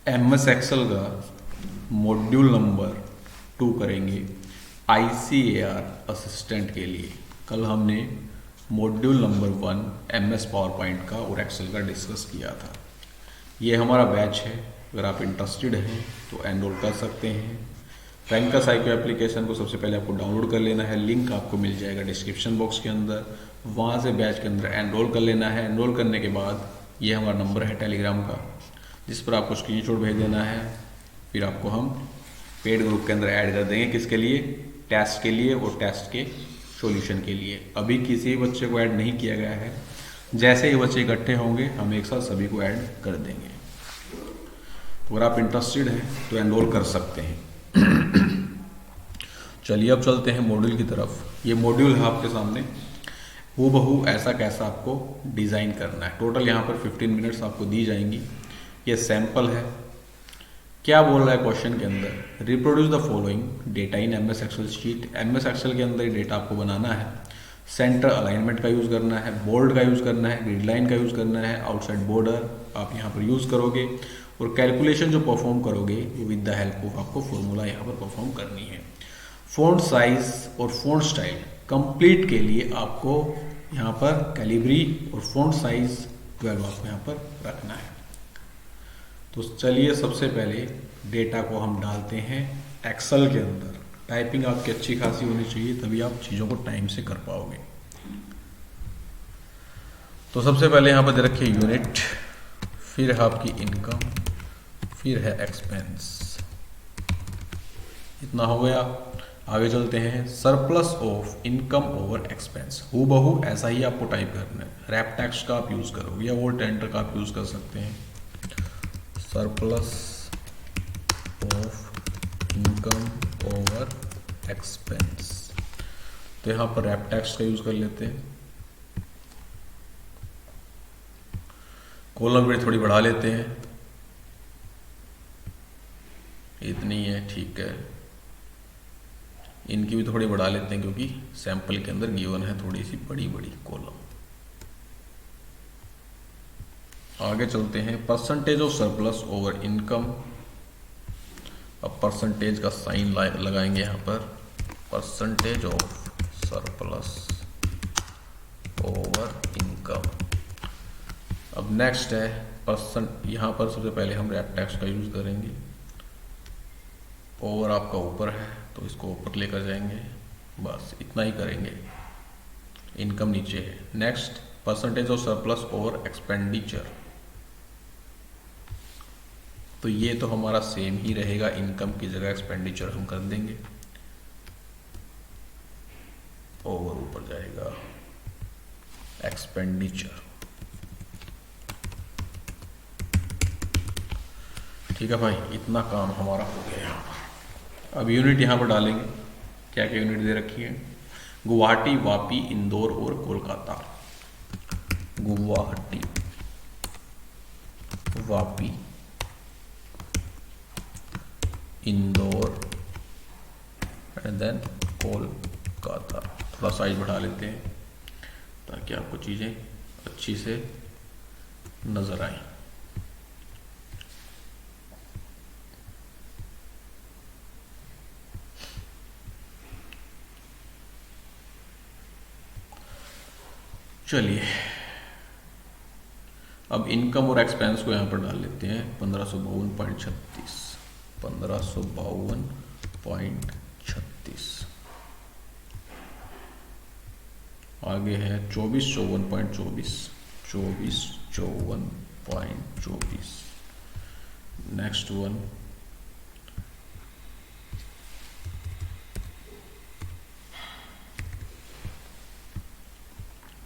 MS Excel का module number 2 करेंगे ICAR assistant के लिए। कल हमने module number 1 MS power point का और एक्सेल का डिस्कस किया था। ये हमारा बैच है, अगर आप इंटरेस्टेड हैं तो एनरोल कर सकते हैं। रैंकस IQ एप्लीकेशन को सबसे पहले आपको डाउनलोड कर लेना है, लिंक आपको मिल जाएगा डिस्क्रिप्शन बॉक्स के अंदर, वहाँ से बैच के अंदर एनरोल कर लेना है। एनरोल करने के बाद ये हमारा नंबर है टेलीग्राम का, जिस पर आपको स्क्रीनशॉट भेज देना है। फिर आपको हम पेड ग्रुप के अंदर ऐड कर देंगे, किसके लिए? टेस्ट के लिए और टेस्ट के सॉल्यूशन के लिए। अभी किसी बच्चे को ऐड नहीं किया गया है, जैसे ही बच्चे इकट्ठे होंगे हम एक साथ सभी को ऐड कर देंगे। तो अगर आप इंटरेस्टेड हैं तो एनरोल कर सकते हैं। चलिए अब चलते हैं मॉड्यूल की तरफ। ये मॉड्यूल है आपके सामने, हूबहू ऐसा कैसा आपको डिज़ाइन करना है। टोटल यहाँ पर 15 मिनट्स आपको दी जाएंगी। ये सैंपल है। क्या बोल रहा है क्वेश्चन के अंदर? Reproduce the following data in MS Excel sheet. MS Excel के अंदर ये डेटा आपको बनाना है। सेंटर अलाइनमेंट का यूज़ करना है, बोल्ड का यूज़ करना है, ग्रिड लाइन का यूज़ करना है, आउटसाइड बॉर्डर आप यहाँ पर यूज़ करोगे, और कैलकुलेशन जो परफॉर्म करोगे विद द हेल्प ऑफ आपको फॉर्मूला यहाँ पर परफॉर्म करनी है। फ़ॉन्ट साइज और फ़ॉन्ट स्टाइल कंप्लीट के लिए आपको यहाँ पर कैलिब्री और फ़ॉन्ट साइज 12 आपको यहाँ पर रखना है। तो चलिए सबसे पहले डेटा को हम डालते हैं एक्सेल के अंदर। टाइपिंग आपकी अच्छी खासी होनी चाहिए, तभी आप चीज़ों को टाइम से कर पाओगे। तो सबसे पहले यहाँ पर दे रखिए यूनिट, फिर है आपकी इनकम, फिर है एक्सपेंस। इतना हो गया। आगे चलते हैं। Surplus of income over expense, हूबहू ऐसा ही आपको टाइप करना है। रैप टेक्स्ट का आप यूज़ करोगे या वोल्ट एंटर का आप यूज़ कर सकते हैं। Surplus of income over expense, तो यहाँ पर रैप टेक्स्ट का यूज़ कर लेते हैं। कॉलम वेट थोड़ी बढ़ा लेते हैं, इतनी है, ठीक है। इनकी भी थोड़ी बढ़ा लेते हैं क्योंकि सैंपल के अंदर गिवन है थोड़ी सी बड़ी बड़ी कॉलम। आगे चलते हैं। Percentage of surplus over income. अब परसेंटेज का साइन लगाएंगे यहाँ पर, percentage of surplus over income. अब नेक्स्ट है परसेंट, यहाँ पर सबसे पहले हम रैप टेक्स्ट का यूज़ करेंगे। ओवर आपका ऊपर है तो इसको ऊपर लेकर जाएंगे, बस इतना ही करेंगे। इनकम नीचे है। Next percentage of surplus over expenditure, तो ये तो हमारा सेम ही रहेगा, इनकम की जगह एक्सपेंडिचर हम कर देंगे। ओवर ऊपर जाएगा एक्सपेंडिचर, ठीक है भाई। इतना काम हमारा हो गया यहाँ पर। अब यूनिट यहाँ पर डालेंगे। क्या क्या यूनिट दे रखी है? गुवाहाटी, वापी, इंदौर और कोलकाता। Guwahati, Vapi, Indore and then Kolkata. थोड़ा साइज बढ़ा लेते हैं ताकि आपको चीज़ें अच्छी से नज़र आए। चलिए अब इनकम और एक्सपेंस को यहाँ पर डाल लेते हैं। 1552.36, 1552.36। आगे है 2454.24, 2454.24। नेक्स्ट वन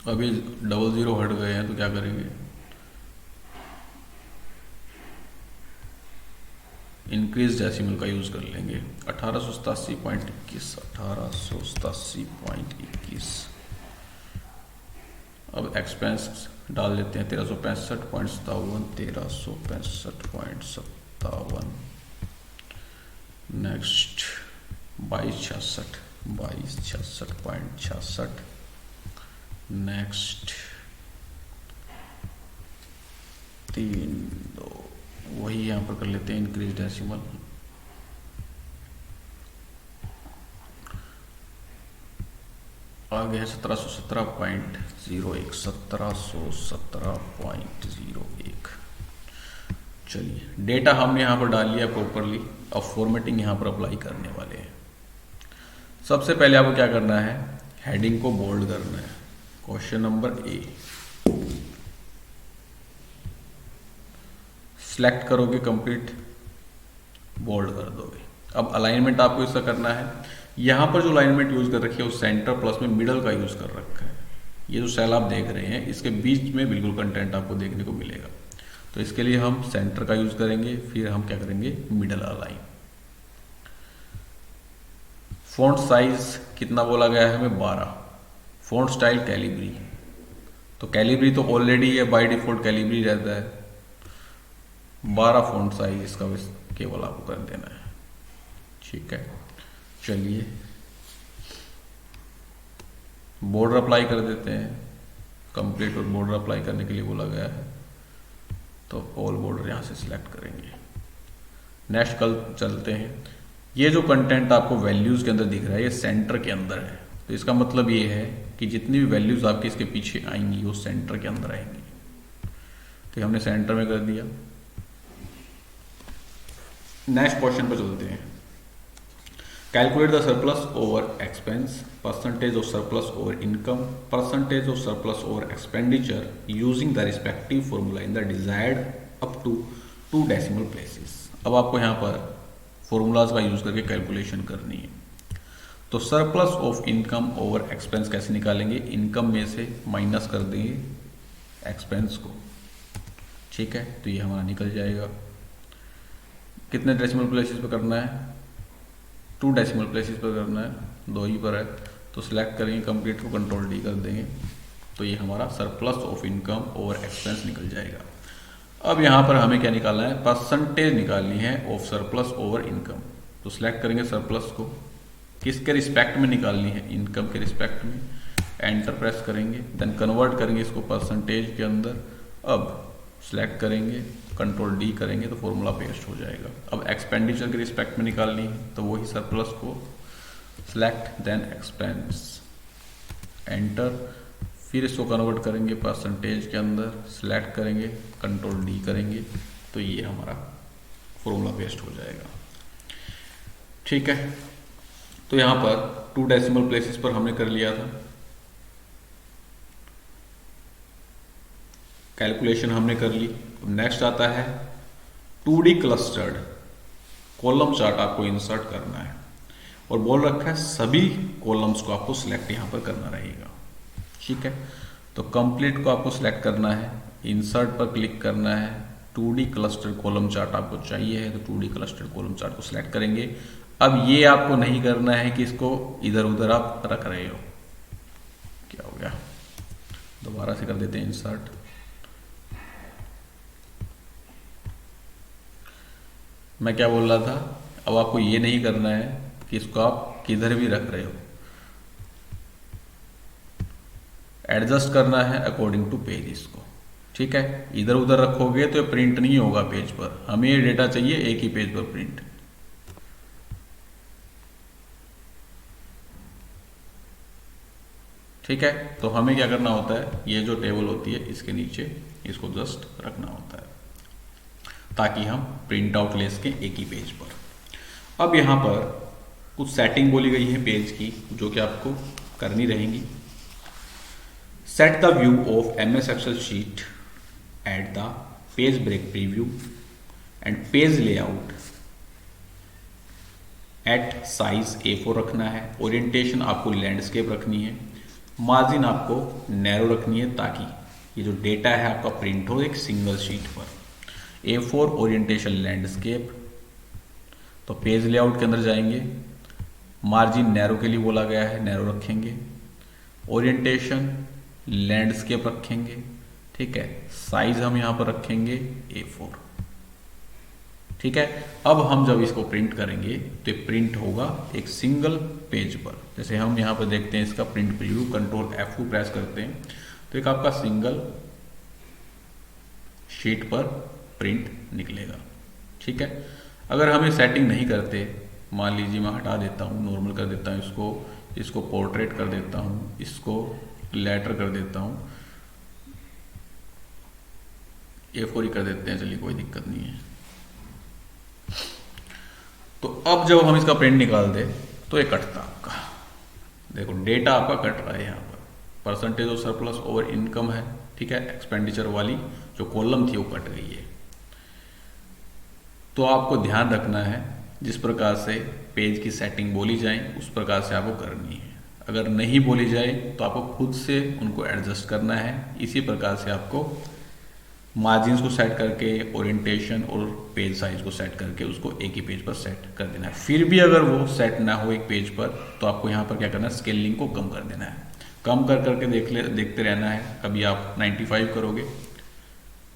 अभी 00 हट गए हैं तो क्या करेंगे? इंक्रीज डेसिमल का यूज़ कर लेंगे। 1887.21, 1887.21। अब एक्सपेंस डाल लेते हैं। 1365.57, 1365.57। नेक्स्ट 2266, 2266.66। नेक्स्ट 3 2, वही यहाँ पर कर लेते हैं इंक्रीज डेसिमल। आ गया 1717.01, 1717.01। चलिए डेटा हमने यहाँ पर डाल लिया प्रॉपरली। अब फॉर्मेटिंग यहाँ पर अप्लाई करने वाले हैं। सबसे पहले आपको क्या करना है, हेडिंग को बोल्ड करना है। क्वेश्चन नंबर ए सिलेक्ट करोगे, कंप्लीट बोल्ड कर दोगे। अब अलाइनमेंट आपको इसका करना है। यहाँ पर जो अलाइनमेंट यूज कर रखी है वो सेंटर प्लस में मिडल का यूज कर रखा है। ये जो सेल आप देख रहे हैं इसके बीच में बिल्कुल कंटेंट आपको देखने को मिलेगा। तो इसके लिए हम सेंटर का यूज करेंगे, फिर हम क्या करेंगे, मिडल अलाइन। फॉन्ट साइज कितना बोला गया है हमें, 12। फॉन्ट स्टाइल कैलिब्री, तो कैलिब्री तो ऑलरेडी है, बाय डिफॉल्ट कैलिब्री रहता है। 12 फॉन्ट साइज इसका केवल आपको कर देना है। ठीक है, चलिए बॉर्डर अप्लाई कर देते हैं। कंप्लीट और बॉर्डर अप्लाई करने के लिए बोला गया है, तो ऑल बॉर्डर यहां से सिलेक्ट करेंगे। नेक्स्ट कल चलते हैं। ये जो कंटेंट आपको वैल्यूज के अंदर दिख रहा है ये सेंटर के अंदर है, तो इसका मतलब ये है कि जितनी भी वैल्यूज आपकी इसके पीछे आएंगी वो सेंटर के अंदर आएंगी। तो हमने सेंटर में कर दिया। नेक्स्ट क्वेश्चन पर चलते हैं। Calculate the surplus over expense, percentage of surplus over income, percentage of surplus over expenditure using the respective formula in the desired up to 2 decimal places. अब आपको यहाँ पर फॉर्मूलाज का यूज करके कैलकुलेशन करनी है। तो surplus of income over expense कैसे निकालेंगे, इनकम में से माइनस कर देंगे एक्सपेंस को। ठीक है, तो ये हमारा निकल जाएगा। कितने डेसिमल प्लेसेस पे करना है, 2 डेसिमल प्लेसेस पर करना है, 2 ही पर है। तो सिलेक्ट करेंगे कंप्लीट को, कंट्रोल डी कर देंगे, तो ये हमारा surplus of income over expense निकल जाएगा। अब यहाँ पर हमें क्या निकालना है, परसेंटेज निकालनी है ऑफ सरप्लस ओवर इनकम। तो सिलेक्ट करेंगे सरप्लस को, किसके रिस्पेक्ट में निकालनी है, इनकम के रिस्पेक्ट में। एंटर प्रेस करेंगे, देन कन्वर्ट करेंगे इसको परसेंटेज के अंदर। अब सिलेक्ट करेंगे, कंट्रोल डी करेंगे तो फॉर्मूला पेस्ट हो जाएगा। अब एक्सपेंडिचर के रिस्पेक्ट में निकालनी है, तो वही सरप्लस को सिलेक्ट, देन एक्सपेंस, एंटर, फिर इसको कन्वर्ट करेंगे परसेंटेज के अंदर, सिलेक्ट करेंगे, कंट्रोल डी करेंगे, तो ये हमारा फॉर्मूला पेस्ट हो जाएगा। ठीक है, तो यहाँ पर 2 डेसिमल प्लेसेस पर हमने कर लिया था, कैलकुलेशन हमने कर ली। नेक्स्ट आता है 2D क्लस्टर्ड कॉलम चार्ट आपको इंसर्ट करना है, और बोल रखा है सभी कॉलम्स को आपको सिलेक्ट यहाँ पर करना रहेगा। ठीक है, तो कंप्लीट को आपको सिलेक्ट करना है, इंसर्ट पर क्लिक करना है। 2D क्लस्टर कॉलम चार्ट आपको चाहिए है, तो 2D क्लस्टर कॉलम चार्ट को सिलेक्ट करेंगे। अब ये आपको नहीं करना है कि इसको इधर उधर आप रख रहे हो। क्या हो गया, दोबारा से कर देते हैं इंसर्ट। मैं क्या बोल रहा था, अब आपको ये नहीं करना है कि इसको आप किधर भी रख रहे हो, एडजस्ट करना है अकॉर्डिंग टू पेज इसको। ठीक है, इधर उधर रखोगे तो प्रिंट नहीं होगा पेज पर, हमें ये डेटा चाहिए एक ही पेज पर प्रिंट। ठीक है, तो हमें क्या करना होता है, ये जो टेबल होती है इसके नीचे इसको जस्ट रखना होता है ताकि हम प्रिंट आउट ले सकें एक ही पेज पर। अब यहाँ पर कुछ सेटिंग बोली गई है पेज की, जो कि आपको करनी रहेंगी। Set the view of MS Excel sheet at the page break preview and page layout at size A4 रखना है। ओरिएंटेशन आपको लैंडस्केप रखनी है। मार्जिन आपको नैरो रखनी है ताकि ये जो डेटा है आपका प्रिंट हो एक सिंगल शीट पर। A4 ओरिएंटेशन लैंडस्केप, तो पेज लेआउट के अंदर जाएंगे, मार्जिन नैरो के लिए बोला गया है, नैरो रखेंगे। ओरिएंटेशन लैंडस्केप रखेंगे। ठीक है, साइज हम यहां पर रखेंगे A4। ठीक है, अब हम जब इसको प्रिंट करेंगे तो ये प्रिंट होगा एक सिंगल पेज पर। जैसे हम यहां पर देखते हैं इसका print preview, control F2 press करते हैं तो एक आपका सिंगल शीट पर प्रिंट निकलेगा। ठीक है। अगर हम ये सेटिंग नहीं करते, मान लीजिए मैं हटा देता हूँ, नॉर्मल कर देता हूँ इसको पोर्ट्रेट कर देता हूँ, इसको लेटर कर देता हूँ, A4 ही कर देते हैं, चलिए कोई दिक्कत नहीं है। तो अब जब हम इसका प्रिंट निकाल दे तो ये कटता आपका, देखो डेटा आपका कट रहा है यहाँ पर, percentage of surplus over income है, ठीक है, एक्सपेंडिचर वाली जो कॉलम थी वो कट गई है। तो आपको ध्यान रखना है जिस प्रकार से पेज की सेटिंग बोली जाए उस प्रकार से आपको करनी है। अगर नहीं बोली जाए तो आपको खुद से उनको एडजस्ट करना है। इसी प्रकार से आपको मार्जिन्स को सेट करके, ओरिएंटेशन और पेज साइज को सेट करके उसको एक ही पेज पर सेट कर देना है। फिर भी अगर वो सेट ना हो एक पेज पर तो आपको यहाँ पर क्या करना है, स्केलिंग को कम कर देना है। कम कर करके देखते रहना है। कभी आप 95 करोगे,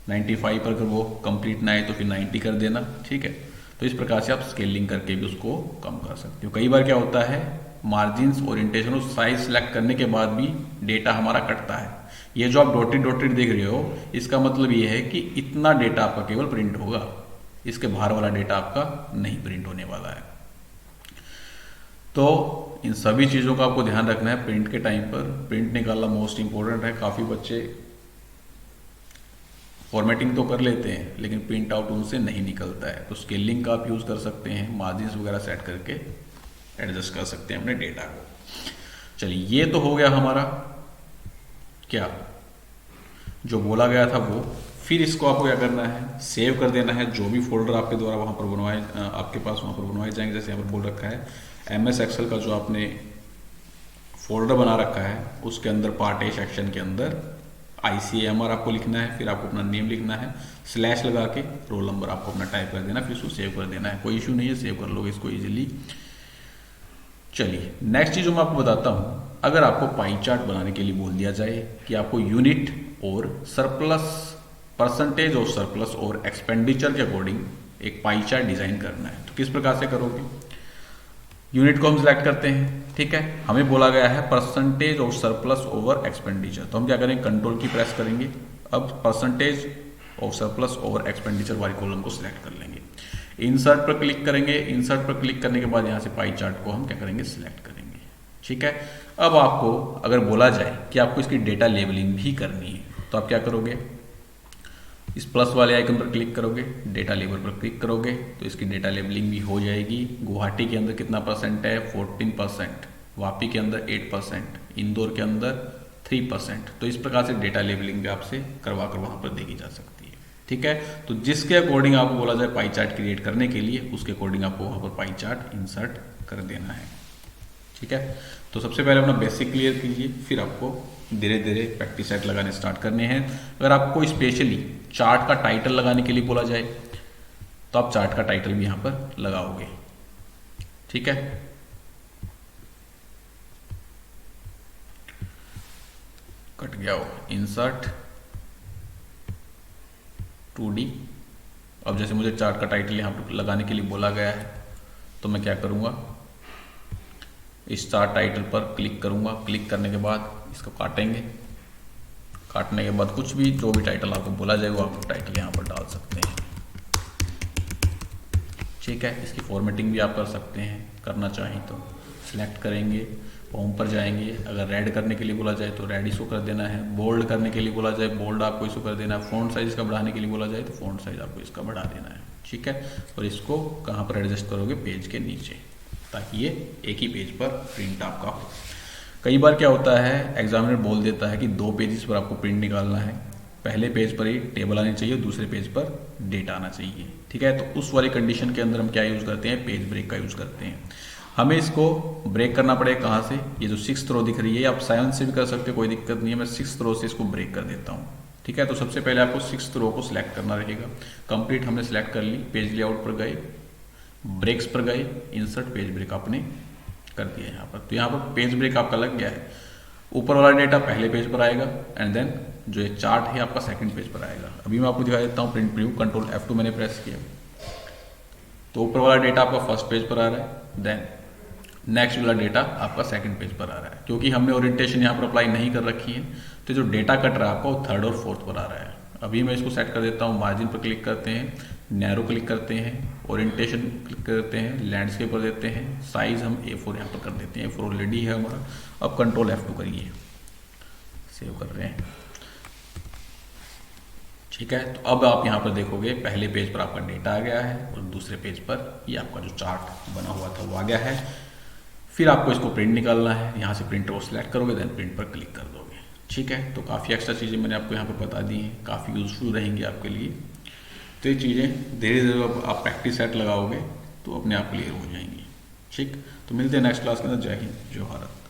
95 पर अगर वो कंप्लीट ना आए तो फिर 90 कर देना, ठीक है। तो इस प्रकार से आप स्केलिंग करके भी उसको कम कर सकते हो। कई बार क्या होता है, मार्जिन्स, ओरिएंटेशन और साइज सेलेक्ट करने के बाद भी डेटा हमारा कटता है। ये जो आप डॉटेड देख रहे हो, इसका मतलब ये है कि इतना डेटा आपका केवल प्रिंट होगा, इसके बाहर वाला डेटा आपका नहीं प्रिंट होने वाला है। तो इन सभी चीज़ों का आपको ध्यान रखना है। प्रिंट के टाइम पर प्रिंट निकालना मोस्ट इंपॉर्टेंट है। काफ़ी बच्चे फॉर्मेटिंग तो कर लेते हैं लेकिन प्रिंट आउट उनसे नहीं निकलता है। तो स्केलिंग का आप यूज़ कर सकते हैं, मार्जिन्स वगैरह सेट करके एडजस्ट कर सकते हैं अपने डेटा को। चलिए, ये तो हो गया हमारा क्या जो बोला गया था वो। फिर इसको आपको क्या करना है, सेव कर देना है। जो भी फोल्डर आपके द्वारा वहाँ पर बनवाए, आपके पास वहाँ पर बनवाए जाएंगे, जैसे यहाँ पर बोल रखा है MS एक्सेल का जो आपने फोल्डर बना रखा है उसके अंदर पार्ट ए सेक्शन के अंदर ICMR आपको लिखना है, फिर आपको अपना नेम लिखना है, स्लैश लगा के रोल नंबर आपको अपना टाइप कर देना, फिर उसको सेव कर देना है। कोई इशू नहीं है, सेव कर लोगे इसको इजीली। चलिए, नेक्स्ट चीज़ जो मैं आपको बताता हूँ, अगर आपको पाई चार्ट बनाने के लिए बोल दिया जाए कि आपको यूनिट और सरप्लस, परसेंटेज ऑफ सरप्लस और एक्सपेंडिचर के अकॉर्डिंग एक पाई चार्ट डिजाइन करना है, तो किस प्रकार से करोगे। यूनिट को हम सिलेक्ट करते हैं, ठीक है। हमें बोला गया है percentage of surplus over expenditure, तो हम क्या करेंगे, कंट्रोल की प्रेस करेंगे। अब percentage of surplus over expenditure वाली कॉलम को सिलेक्ट कर लेंगे। इंसर्ट पर क्लिक करेंगे। इंसर्ट पर क्लिक करने के बाद यहाँ से पाई चार्ट को हम क्या करेंगे, सिलेक्ट करेंगे, ठीक है। अब आपको अगर बोला जाए कि आपको इसकी डेटा लेबलिंग भी करनी है तो आप क्या करोगे, इस प्लस वाले आइकन पर क्लिक करोगे, डेटा लेबल पर क्लिक करोगे तो इसकी डेटा लेबलिंग भी हो जाएगी। गुवाहाटी के अंदर कितना परसेंट है, 14%, वापी के अंदर 8%, इंदौर के अंदर 3%। तो इस प्रकार से डेटा लेबलिंग भी आपसे करवा कर वहाँ पर देखी जा सकती है, ठीक है। तो जिसके अकॉर्डिंग आपको बोला जाए पाई चार्ट क्रिएट करने के लिए, उसके अकॉर्डिंग आपको वहाँ पर पाई चार्ट इंसर्ट कर देना है, ठीक है। तो सबसे पहले अपना बेसिक क्लियर कीजिए, फिर आपको धीरे धीरे प्रैक्टिस सेट लगाने स्टार्ट करने हैं। अगर आपको स्पेशली चार्ट का टाइटल लगाने के लिए बोला जाए तो आप चार्ट का टाइटल भी यहां पर लगाओगे, ठीक है। कट गया हो, इंसर्ट 2D। अब जैसे मुझे चार्ट का टाइटल यहां पर लगाने के लिए बोला गया है तो मैं क्या करूंगा, इस चार्ट टाइटल पर क्लिक करूंगा। क्लिक करने के बाद इसको काटेंगे। काटने के बाद कुछ भी, जो भी टाइटल आपको बोला जाए वो आप टाइटल यहाँ पर डाल सकते हैं, ठीक है। इसकी फॉर्मेटिंग भी आप कर सकते हैं, करना चाहें तो सिलेक्ट करेंगे, होम पर जाएंगे। अगर रेड करने के लिए बोला जाए तो रेड इसको कर देना है, बोल्ड करने के लिए बोला जाए बोल्ड आपको इसको कर देना है, फ़ॉन्ट साइज इसका बढ़ाने के लिए बोला जाए तो फ़ॉन्ट साइज आपको इसका बढ़ा देना है, ठीक है। और इसको कहाँ पर एडजस्ट करोगे, पेज के नीचे, ताकि ये एक ही पेज पर प्रिंट आपका हो। कई बार क्या होता है, एग्जामिनर बोल देता है कि 2 पेजेस पर आपको प्रिंट निकालना है, पहले पेज पर ही टेबल आनी चाहिए, दूसरे पेज पर डेटा आना चाहिए, ठीक है। तो उस वाली कंडीशन के अंदर हम क्या यूज़ करते हैं, पेज ब्रेक का यूज़ करते हैं। हमें इसको ब्रेक करना पड़ेगा कहाँ से, ये जो 6th रो दिख रही है, आप 7 से भी कर सकते हो, कोई दिक्कत नहीं है। मैं 6th रो से इसको ब्रेक कर देता हूँ, ठीक है। तो सबसे पहले आपको 6th रो को सिलेक्ट करना रहेगा। कंप्लीट हमने सिलेक्ट कर ली, पेज लेआउट पर गए, ब्रेक्स पर गए, इंसर्ट पेज ब्रेक आपने कर दिया यहाँ पर। तो यहाँ पर पेज ब्रेक आपका लग गया है। ऊपर वाला डेटा पहले पेज पर आएगा एंड देन जो ये चार्ट है आपका सेकंड पेज पर आएगा। अभी मैं आपको दिखा देता हूँ प्रिंट प्रीव्यू, कंट्रोल F2 मैंने प्रेस किया तो ऊपर वाला डेटा आपका फर्स्ट पेज पर आ रहा है, देन नेक्स्ट वाला डेटा आपका सेकंड पेज पर आ रहा है। क्योंकि हमने ओरिएंटेशन यहाँ पर अप्लाई नहीं कर रखी है तो जो डेटा कट रहा है आपका वो 3rd और 4th पर आ रहा है। अभी मैं इसको सेट कर देता हूँ, मार्जिन पर क्लिक करते हैं, नैरो क्लिक करते हैं, ओरिएंटेशन क्लिक करते हैं, लैंडस्केप कर देते हैं, साइज़ हम A4 यहाँ पर कर देते हैं, A4 ऑलरेडी है हमारा। अब कंट्रोल F2 करिए, सेव कर रहे हैं, ठीक है। तो अब आप यहाँ पर देखोगे पहले पेज पर आपका डेटा आ गया है और दूसरे पेज पर ये आपका जो चार्ट बना हुआ था वो आ गया है। फिर आपको इसको प्रिंट निकालना है, यहाँ से प्रिंट को सिलेक्ट करोगे, देन प्रिंट पर क्लिक कर दोगे, ठीक है। तो काफ़ी एक्स्ट्रा चीज़ें मैंने आपको यहाँ पर बता दी हैं, काफ़ी यूज़फुल रहेंगी आपके लिए। तो ये चीज़ें धीरे धीरे अब आप प्रैक्टिस सेट लगाओगे तो अपने आप क्लियर हो जाएंगी, ठीक। तो मिलते हैं नेक्स्ट क्लास के अंदर। जय हिंद, जय भारत।